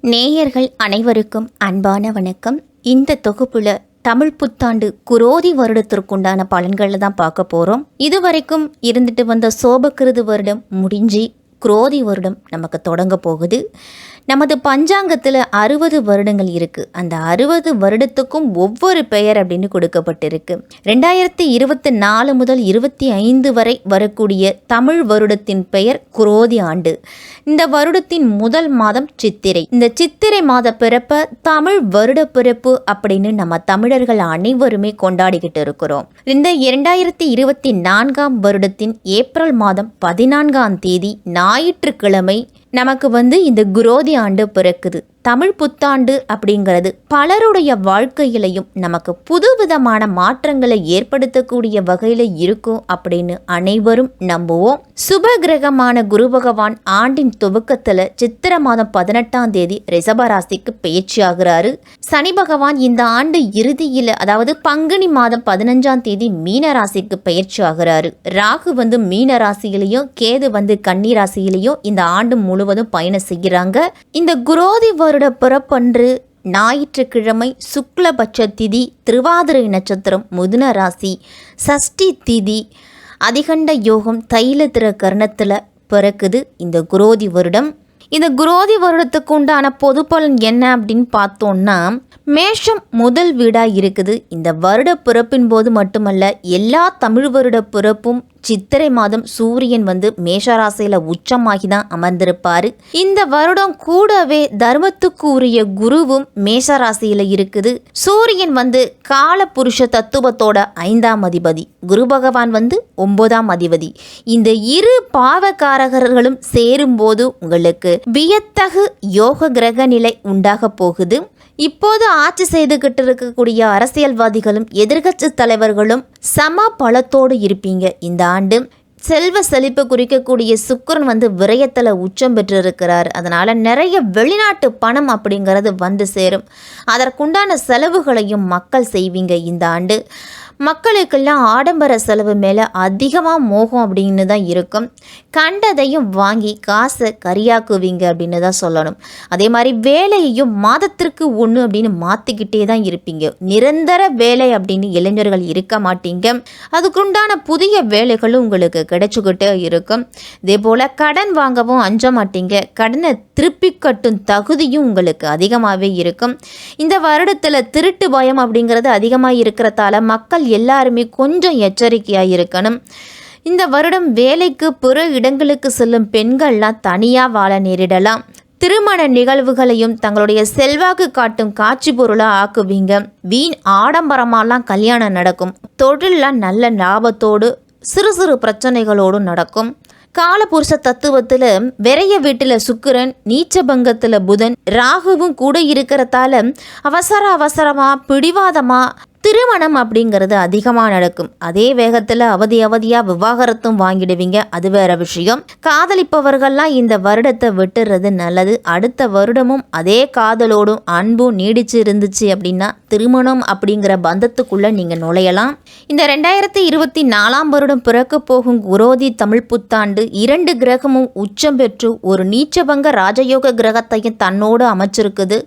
நேயர்கள் அனைவருக்கும் அன்பான வணக்கம். இந்த தொகுப்புல தமிழ் புத்தாண்டு குரோதி வருடத்திற்குண்டான பலன்களை தான் பார்க்க போகிறோம். இதுவரைக்கும் இருந்துட்டு வந்த சோபகிருது வருடம் முடிஞ்சு குரோதி வருடம் நமக்கு தொடங்க போகுது. நமது பஞ்சாங்கத்தில் 60 வருடங்கள் இருக்குது. அந்த 60 வருடத்துக்கும் ஒவ்வொரு பெயர் அப்படின்னு கொடுக்கப்பட்டிருக்கு. 2024 முதல் 25 வரை வரக்கூடிய தமிழ் வருடத்தின் பெயர் குரோதி ஆண்டு. இந்த வருடத்தின் முதல் மாதம் சித்திரை. இந்த சித்திரை மாத பிறப்பை தமிழ் வருட பிறப்பு அப்படின்னு நம்ம தமிழர்கள் அனைவருமே கொண்டாடிக்கிட்டு இருக்கிறோம். இந்த 2024 வருடத்தின் ஏப்ரல் மாதம் 14 தேதி ஞாயிற்றுக்கிழமை நமக்கு இந்த குரோதி ஆண்டு பிறக்குது. தமிழ் புத்தாண்டு அப்படிங்கிறது பலருடைய வாழ்க்கையிலையும் நமக்கு புதுவிதமான மாற்றங்களை ஏற்படுத்தக்கூடிய வகையில் இருக்கும் அப்படின்னு அனைவரும் நம்புவோம். சுப கிரகமான குரு பகவான் ஆண்டின் துவக்கத்தில் சித்திரை மாதம் 18 தேதி ரிஷபராசிக்கு பயிற்சி ஆகிறாரு. சனி பகவான் இந்த ஆண்டு இறுதியில், அதாவது பங்குனி மாதம் 15 தேதி மீன ராசிக்கு பயிற்சி ஆகிறாரு. ராகு மீன ராசியிலையும் கேது கன்னி ராசியிலையும் இந்த ஆண்டு முழுவதும் பயணம் செய்கிறாங்க. இந்த குரோதி வருட பிறப்பன்று ஞாயிற்றுக்கிழமை சுக்லபட்ச திதி, திருவாதிரை நட்சத்திரம், மிதுன ராசி, சஷ்டி திதி, அதிகண்ட யோகம், தைலத்திர கர்ணத்தில் பிறக்குது இந்த குரோதி வருடம். இந்த குரோதி வருடத்துக்கு உண்டான பொது பலன் என்ன அப்படின்னு பார்த்தோம்னா, மேஷம் முதல் வீடாக இருக்குது. இந்த வருட பிறப்பின் போது மட்டுமல்ல, எல்லா தமிழ் வருட பிறப்பும் சித்திரை மாதம் சூரியன் மேஷராசியில் உச்சமாகி தான் அமர்ந்திருப்பார். இந்த வருடம் கூடவே தர்மத்துக்கு உரிய குருவும் மேஷராசியில் இருக்குது. சூரியன் கால புருஷ தத்துவத்தோட 5ஆம் அதிபதி, குரு பகவான் 9ஆம் அதிபதி. இந்த இரு பாவகாரகர்களும் சேரும்போது உங்களுக்கு வியத்தகு யோக கிரக நிலை உண்டாக போகுது. இப்போது ஆட்சி செய்துகிட்டு இருக்கக்கூடிய அரசியல்வாதிகளும் எதிர்க்கட்சி தலைவர்களும் சம பலத்தோடு இருப்பீங்க. இந்த ஆண்டு செல்வ செழிப்பு குறிக்கக்கூடிய சுக்கிரன் விரயத்தில் உச்சம் பெற்றிருக்கிறார். அதனால் நிறைய வெளிநாட்டு பணம் அப்படிங்கிறது சேரும். அதற்குண்டான செலவுகளையும் மக்கள் செய்வீங்க. இந்த ஆண்டு மக்களுக்கெல்லாம் ஆடம்பர செலவு மேலே அதிகமாக மோகம் அப்படின்னு தான் இருக்கும். கண்டதையும் வாங்கி காசை கரியாக்குவீங்க அப்படின்னு தான் சொல்லணும். அதே மாதிரி வேலையையும் மாதத்திற்கு 1 அப்படின்னு மாற்றிக்கிட்டே தான் இருப்பீங்க. நிரந்தர வேலை அப்படின்னு இளைஞர்கள் இருக்க மாட்டீங்க. அதுக்குண்டான புதிய வேலைகளும் உங்களுக்கு கிடைச்சிக்கிட்டே இருக்கும். இதே போல் கடன் வாங்கவும் அஞ்ச மாட்டீங்க. கடனை திருப்பி கட்டும் தகுதியும் உங்களுக்கு அதிகமாகவே இருக்கும். இந்த வருடத்தில் திருட்டு பயம் அப்படிங்கிறது அதிகமாக இருக்கிறதால மக்கள் எல்லாருமே கொஞ்சம் எச்சரிக்கையாக இருக்கணும். இந்த வருடம் வேலைக்கு பிற இடங்களுக்கு செல்லும் பெண்கள்லாம் தனியாக வாழ நேரிடலாம். திருமண நிகழ்வுகளையும் தங்களுடைய செல்வாக்கு காட்டும் காட்சி பொருளாக ஆக்குவீங்க. வீண் ஆடம்பரமாலாம் கல்யாணம் நடக்கும். தொழிலெலாம் நல்ல லாபத்தோடு சிறு சிறு பிரச்சனைகளோடு நடக்கும். காலபுருஷ தத்துவத்தில் விரைய வீட்டில் சுக்கிரன், நீச்சபங்கத்தில் புதன், ராகுவும் கூட இருக்கிறதால அவசரமாக பிடிவாதமாக திருமணம் அப்படிங்கிறது அதிகமாக நடக்கும். அதே வேகத்தில் அவதியாக விவாகரத்தும் வாங்கிடுவீங்க. அது வேற விஷயம். காதலிப்பவர்கள்லாம் இந்த வருடத்தை விட்டுறது நல்லது. அடுத்த வருடமும் அதே காதலோடும் அன்பும் நீடிச்சு இருந்துச்சு அப்படின்னா திருமணம் அப்படிங்கிற பந்தத்துக்குள்ளே நீங்கள் நுழையலாம். இந்த 2024 வருடம் பிறக்க போகும் குரோதி தமிழ் புத்தாண்டு 2 கிரகமும் உச்சம் பெற்று ஒரு நீச்சபங்க ராஜயோக கிரகத்தையும் தன்னோடு அமைச்சிருக்குது.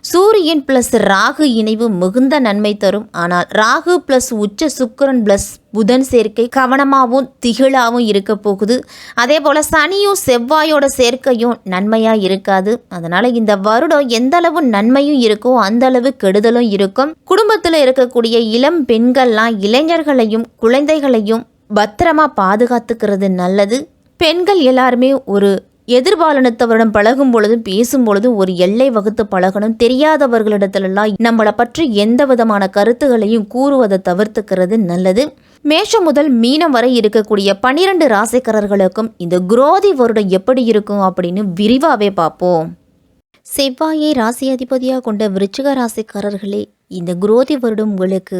சூரியன் பிளஸ் ராகு இணைவு மிகுந்த நன்மை தரும். ஆனால் ராகு பிளஸ் உச்ச சுக்கிரன் பிளஸ் புதன் சேர்க்கை கவனமாகவும் திகிலாகவும் இருக்க போகுது. அதே போல் சனியும் செவ்வாயோட சேர்க்கையும் நன்மையாக இருக்காது. அதனால் இந்த வருடம் எந்த அளவு நன்மையும் இருக்கோ அந்த அளவு கெடுதலும் இருக்கும். குடும்பத்தில் இருக்கக்கூடிய இளம் பெண்கள்லாம் இளைஞர்களையும் குழந்தைகளையும் பத்திரமா பாதுகாத்துக்கிறது நல்லது. பெண்கள் எல்லாருமே ஒரு எதிர்பாலனத்தவரிடம் பழகும் பொழுதும் பேசும் பொழுதும் ஒரு எல்லை வகுத்து பழகணும். தெரியாதவர்களிடத்திலெல்லாம் நம்மளை பற்றி எந்த விதமான கருத்துகளையும் கூறுவதை தவிர்த்துக்கிறது நல்லது. மேஷம் முதல் மீனம் வரை இருக்கக்கூடிய 12 ராசிக்காரர்களுக்கும் இந்த குரோதி வருடம் எப்படி இருக்கும் அப்படின்னு விரிவாகவே பார்ப்போம். செவ்வாயை ராசி அதிபதியாக கொண்ட விருச்சிக ராசிக்காரர்களே, இந்த குரோதி வருடம் உங்களுக்கு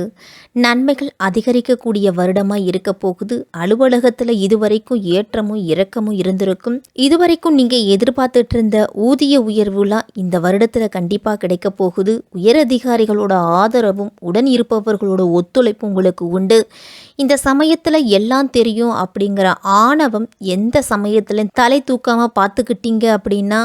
நன்மைகள் அதிகரிக்கக்கூடிய வருடமாக இருக்க போகுது. அலுவலகத்தில் இதுவரைக்கும் ஏற்றமும் இறக்கமும் இருந்திருக்கும். இதுவரைக்கும் நீங்கள் எதிர்பார்த்துட்டு இருந்த ஊதிய உயர்வுலாம் இந்த வருடத்தில் கண்டிப்பாக கிடைக்க போகுது. உயரதிகாரிகளோட ஆதரவும் உடன் இருப்பவர்களோட ஒத்துழைப்பும் உங்களுக்கு உண்டு. இந்த சமயத்தில் எல்லாம் தெரியும் அப்படிங்கிற ஆணவம் எந்த சமயத்தில் தலை தூக்காமல் பார்த்துக்கிட்டீங்க அப்படின்னா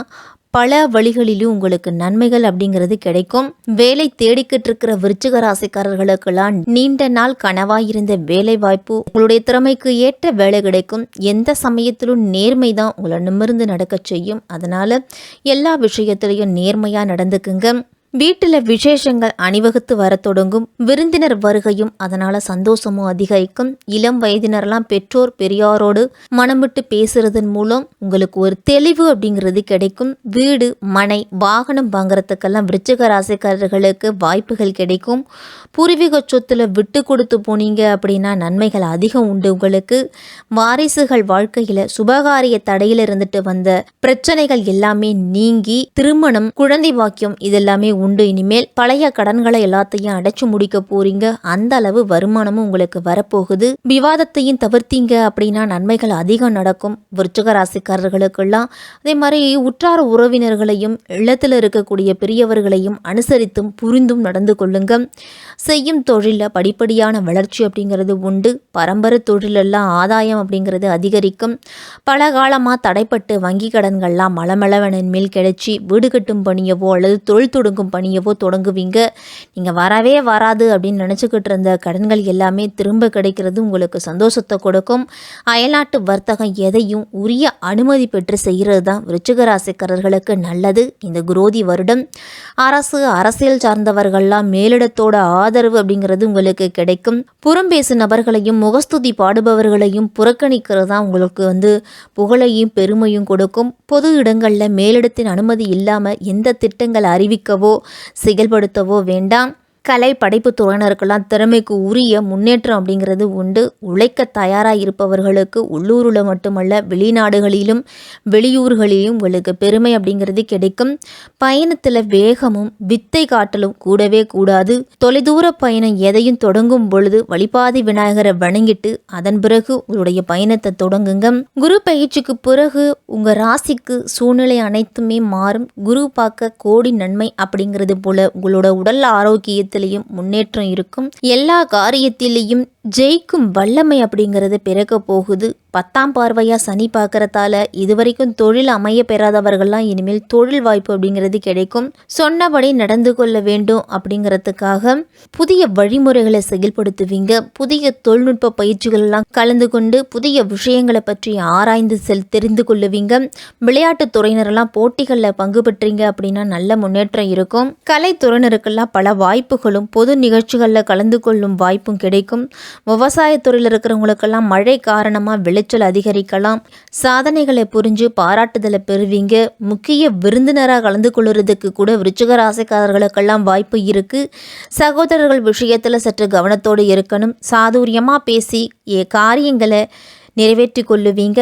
பல வழிகளிலும் உங்களுக்கு நன்மைகள் அப்படிங்கிறது கிடைக்கும். வேலை தேடிக்கிட்டு இருக்கிற விருச்சிக ராசிக்காரர்களுக்கெல்லாம் நீண்ட நாள் கனவாயிருந்த வேலை வாய்ப்பு, உங்களுடைய திறமைக்கு ஏற்ற வேலை கிடைக்கும். எந்த சமயத்திலும் நேர்மை தான் உங்களை நிமிர்ந்து நடக்க செய்யும். அதனால எல்லா விஷயத்திலையும் நேர்மையா நடந்துக்குங்க. வீட்டில் விசேஷங்கள் அணிவகுத்து வர தொடங்கும். விருந்தினர் வருகையும் அதனால சந்தோஷமும் அதிகரிக்கும். இளம் வயதினரெல்லாம் பெற்றோர் பெரியாரோடு மனம் விட்டு பேசுறதன் மூலம் உங்களுக்கு ஒரு தெளிவு அப்படிங்கிறது கிடைக்கும். வீடு மனை வாகனம் வாங்குறதுக்கெல்லாம் விருச்சிக ராசிக்காரர்களுக்கு வாய்ப்புகள் கிடைக்கும். பூர்வீக சொத்துல விட்டு கொடுத்து போனீங்க அப்படின்னா நன்மைகள் அதிகம் உண்டு. உங்களுக்கு வாரிசுகள் வாழ்க்கையில சுபகாரிய தடையில இருந்துட்டு வந்த பிரச்சனைகள் எல்லாமே நீங்கி திருமணம், குழந்தை வாக்கியம் இதெல்லாமே உண்டு. இனிமேல் பழைய கடன்களை எல்லாத்தையும் அடைச்சு முடிக்க போறீங்க. அந்த அளவு வருமானமும் உங்களுக்கு வரப்போகுது. விவாதத்தையும் தவிர்த்தீங்க அப்படின்னா நன்மைகள் அதிகம் நடக்கும் விருச்சிக ராசிக்காரர்களுக்கெல்லாம். அதே மாதிரி உற்றார உறவினர்களையும் இல்லத்தில் இருக்கக்கூடிய பெரியவர்களையும் அனுசரித்தும் புரிந்தும் நடந்து கொள்ளுங்க. செய்யும் தொழிலில் படிப்படியான வளர்ச்சி அப்படிங்கிறது உண்டு. பரம்பரை தொழிலெல்லாம் ஆதாயம் அப்படிங்கிறது அதிகரிக்கும். பல காலமாக தடைப்பட்டு வங்கி கடன்கள்லாம் மலமளவனின் மேல் கிடைச்சி வீடு கட்டும் பணியவோ அல்லது தொழில் தொடங்கும் பணியவோ தொடங்குவீங்க. நீங்கள் வரவே வராது அப்படின்னு நினச்சிக்கிட்டு இருந்த கடன்கள் எல்லாமே திரும்ப கிடைக்கிறது உங்களுக்கு சந்தோஷத்தை கொடுக்கும். அயல்நாட்டு வர்த்தகம் எதையும் உரிய அனுமதி பெற்று செய்கிறது தான் விருச்சிக ராசிக்காரர்களுக்கு நல்லது. இந்த குரோதி வருடம் அரசியல் சார்ந்தவர்கள்லாம் மேலிடத்தோட ஆதரவு அப்படிங்கிறது உங்களுக்கு கிடைக்கும். புறம் பேசும் நபர்களையும் முகஸ்துதி பாடுபவர்களையும் புறக்கணிக்கிறது தான் உங்களுக்கு புகழையும் பெருமையும் கொடுக்கும். பொது இடங்களில் மேலிடத்தின் அனுமதி இல்லாமல் எந்த திட்டங்கள் அறிவிக்கவோ செயல்படுத்தவோ வேண்டாம். கலை படைப்பு துறையினருக்கெல்லாம் திறமைக்கு உரிய முன்னேற்றம் அப்படிங்கிறது உண்டு. உழைக்க தயாராக இருப்பவர்களுக்கு உள்ளூரில் மட்டுமல்ல வெளிநாடுகளிலும் வெளியூர்களிலும் உங்களுக்கு பெருமை அப்படிங்கிறது கிடைக்கும். பயணத்தில் வேகமும் வித்தை காட்டலும் கூடவே கூடாது. தொலைதூர பயணம் எதையும் தொடங்கும் பொழுது வழிபாதி விநாயகரை வணங்கிட்டு அதன் பிறகு உங்களுடைய பயணத்தை தொடங்குங்க. குரு பயிற்சிக்கு பிறகு உங்கள் ராசிக்கு சூழ்நிலை அனைத்துமே மாறும். குரு பார்க்க கோடி நன்மை அப்படிங்கிறது போல உங்களோட உடல் ஆரோக்கியத்தை முன்னேற்றம் இருக்கும். எல்லா காரியத்திலையும் ஜெயிக்கும் வல்லமை அப்படிங்கிறது பிறக்க போகுது. 10ஆம் பார்வையா சனி பார்க்கறதால இதுவரைக்கும் தொழில் அமைய பெறாதவர்கள்லாம் இனிமேல் தொழில் வாய்ப்பு அப்படிங்கிறது கிடைக்கும். சொன்னபடி நடந்து கொள்ள வேண்டும் அப்படிங்கிறதுக்காக புதிய வழிமுறைகளை செயல்படுத்துவீங்க. புதிய தொழில்நுட்ப பயிற்சிகள் எல்லாம் கலந்து கொண்டு புதிய விஷயங்களை பற்றி ஆராய்ந்து தெரிந்து கொள்ளுவீங்க. விளையாட்டு துறையினரெல்லாம் போட்டிகளில் பங்கு பெற்றீங்க அப்படின்னா நல்ல முன்னேற்றம் இருக்கும். கலைத்துறையினருக்கெல்லாம் பல வாய்ப்புகளும் பொது நிகழ்ச்சிகளில் கலந்து கொள்ளும் வாய்ப்பும் கிடைக்கும். விவசாயத்துறையில் இருக்கிறவங்களுக்கெல்லாம் மழை காரணமாக விளைச்சல் அதிகரிக்கலாம். சாதனைகளை புரிஞ்சு பாராட்டுதலை பெறுவீங்க. முக்கிய விருந்தினராக கலந்து கொள்வதற்கு கூட விருச்சிக ராசிக்காரர்களுக்கெல்லாம் வாய்ப்பு இருக்கு. சகோதரர்கள் விஷயத்தில் சற்று கவனத்தோடு இருக்கணும். சாதுரியமாக பேசி காரியங்களை நிறைவேற்றி கொள்ளுவீங்க.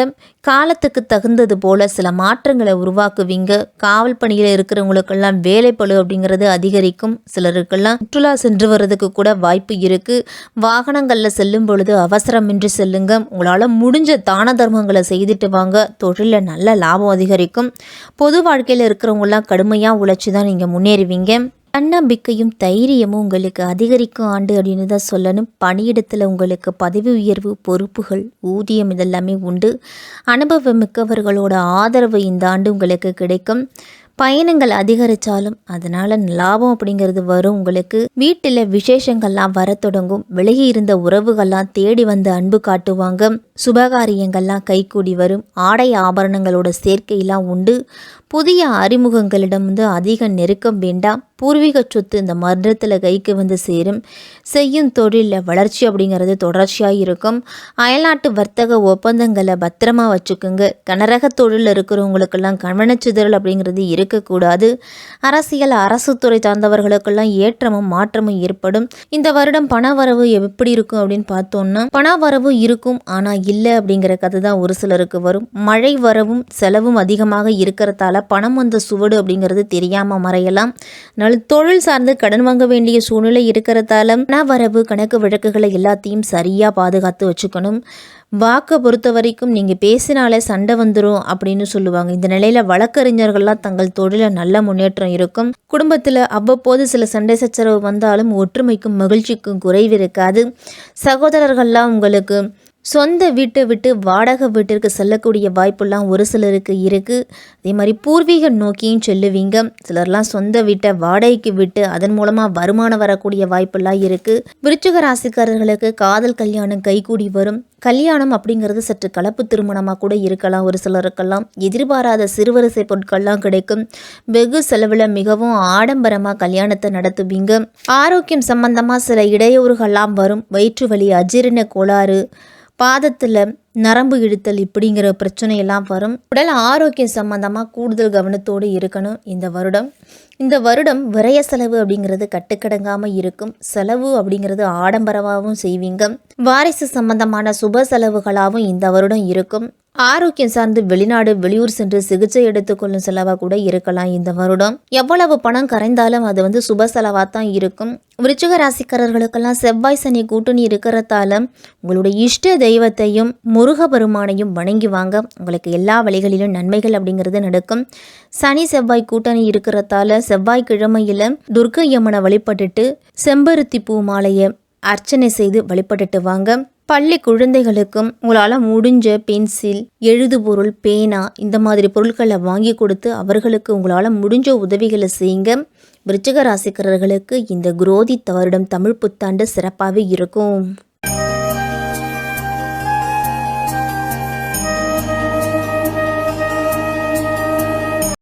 காலத்துக்கு தகுந்தது போல சில மாற்றங்களை உருவாக்குவீங்க. காவல் பணியில் இருக்கிறவங்களுக்கெல்லாம் வேலைப்பளு அப்படிங்கிறது அதிகரிக்கும். சிலருக்கெல்லாம் சுற்றுலா சென்று வர்றதுக்கு கூட வாய்ப்பு இருக்கு. வாகனங்களில் செல்லும் பொழுது அவசரமின்றி செல்லுங்க. உங்களால் முடிஞ்ச தான தர்மங்களை செய்துட்டு வாங்க. தொழிலில் நல்ல லாபம் அதிகரிக்கும். பொது வாழ்க்கையில் இருக்கிறவங்களாம் கடுமையாக உழைச்சி தான் நீங்கள் முன்னேறுவீங்க. தன்னம்பிக்கையும் தைரியமும் உங்களுக்கு அதிகரிக்கும் ஆண்டு அப்படின்னு தான் சொல்லணும். பணியிடத்தில் உங்களுக்கு பதவி உயர்வு, பொறுப்புகள், ஊதியம் இதெல்லாமே உண்டு. அனுபவம் மிக்கவர்களோட ஆதரவு இந்த ஆண்டு உங்களுக்கு கிடைக்கும். பயணங்கள் அதிகரித்தாலும் அதனால் லாபம் அப்படிங்கிறது வரும். உங்களுக்கு வீட்டில் விசேஷங்கள்லாம் வர தொடங்கும். விலகி இருந்த உறவுகள்லாம் தேடி வந்து அன்பு காட்டுவாங்க. சுபகாரியங்கள்லாம் கைகூடி வரும். ஆடை ஆபரணங்களோட சேர்க்கையெல்லாம் உண்டு. புதிய அறிமுகங்களிடம் அதிக நெருக்கம் வேண்டாம். பூர்வீக சொத்து இந்த மரணத்தில் கைக்கு சேரும். செய்யும் தொழிலில் வளர்ச்சி அப்படிங்கிறது தொடர்ச்சியாக இருக்கும். அயல்நாட்டு வர்த்தக ஒப்பந்தங்களை பத்திரமா வச்சுக்கோங்க. கனரக தொழிலில் இருக்கிறவங்களுக்கெல்லாம் கவனச்சிதறல் அப்படிங்கிறது இருக்கக்கூடாது. அரசு துறை சார்ந்தவர்களுக்கெல்லாம் ஏற்றமும் மாற்றமும் ஏற்படும். இந்த வருடம் பண வரவு எப்படி இருக்கும் அப்படின்னு பார்த்தோம்னா பண வரவு இருக்கும், ஆனால் இல்லை அப்படிங்கிற கதை தான் ஒரு சிலருக்கு வரும். மழை வரவும் செலவும் அதிகமாக இருக்கிறதால பணம் வந்த சுவடு அப்படிங்கிறது தெரியாமல் மறையலாம். தொழில் சார்ந்து கடன் வாங்க வேண்டிய சூழ்நிலை இருக்கிறதால பண வரவு கணக்கு வழக்குகளை எல்லாத்தையும் சரியாக பாதுகாத்து வச்சுக்கணும். வாக்கை பொறுத்த வரைக்கும் நீங்கள் பேசினாலே சண்டை வந்துடும் அப்படின்னு சொல்லுவாங்க. இந்த நிலையில் வழக்கறிஞர்கள்லாம் தங்கள் தொழிலில் நல்ல முன்னேற்றம் இருக்கும். குடும்பத்தில் அவ்வப்போது சில சண்டை சச்சரவு வந்தாலும் ஒற்றுமைக்கும் மகிழ்ச்சிக்கும் குறைவு இருக்காது. சகோதரர்கள்லாம் உங்களுக்கு சொந்த வீட்டை விட்டு வாடகை வீட்டிற்கு செல்லக்கூடிய வாய்ப்பெல்லாம் ஒரு சிலருக்கு இருக்குது. அதே மாதிரி பூர்வீக நோக்கியும் செல்லுவீங்க. சிலர்லாம் சொந்த வீட்டை வாடகைக்கு விட்டு அதன் மூலமாக வருமானம் வரக்கூடிய வாய்ப்பெல்லாம் இருக்குது. விருச்சிக ராசிக்காரர்களுக்கு காதல் கல்யாணம் கைகூடி வரும். கல்யாணம் அப்படிங்கிறது சற்று கலப்பு திருமணமாக கூட இருக்கலாம். ஒரு சிலருக்கெல்லாம் எதிர்பாராத சிறுவரிசை பொருட்கள்லாம் கிடைக்கும். வெகு செலவில் மிகவும் ஆடம்பரமாக கல்யாணத்தை நடத்துவீங்க. ஆரோக்கியம் சம்பந்தமாக சில இடையூறுகள்லாம் வரும். வயிற்று வலி, அஜீரண கோளாறு, பாதத்தில் நரம்பு இழுத்தல் இப்படிங்கிற பிரச்சனையெல்லாம் வரும். உடல் ஆரோக்கியம் சம்பந்தமாக கூடுதல் கவனத்தோடு இருக்கணும். இந்த வருடம் விரய செலவு அப்படிங்கிறது கட்டுக்கடங்காமல் இருக்கும். செலவு அப்படிங்கிறது ஆடம்பரமாகவும் செய்வீங்க. வாரிசு சம்பந்தமான சுப செலவுகளாகவும் இந்த வருடம் இருக்கும். ஆரோக்கியம் சார்ந்து வெளிநாடு வெளியூர் சென்று சிகிச்சை எடுத்துக்கொள்ளும் செலவாக கூட இருக்கலாம். இந்த வருடம் எவ்வளவு பணம் கரைந்தாலும் அது சுப செலவாக தான் இருக்கும். விருச்சிக ராசிக்காரர்களுக்கெல்லாம் செவ்வாய் சனி கூட்டணி இருக்கிறதால உங்களுடைய இஷ்ட தெய்வத்தையும் முருகபெருமானையும் வணங்கி வாங்க. உங்களுக்கு எல்லா வழிகளிலும் நன்மைகள் அப்படிங்கிறது நடக்கும். சனி செவ்வாய் கூட்டணி இருக்கிறதால செவ்வாய்க்கிழமையில் துர்க்கை அம்மனை வழிபட்டுட்டு செம்பருத்தி பூ மாலையை அர்ச்சனை செய்து வழிபட்டுட்டு வாங்க. பள்ளி குழந்தைகளுக்கும் உங்களால் முடிஞ்ச பென்சில், எழுதுபொருள், பேனா இந்த மாதிரி பொருட்களை வாங்கி கொடுத்து அவர்களுக்கு உங்களால் முடிஞ்ச உதவிகளை செய்யுங்க. விருச்சிக ராசிக்காரர்களுக்கு இந்த குரோதி வருடம் தமிழ் புத்தாண்டு சிறப்பாகவே இருக்கும்.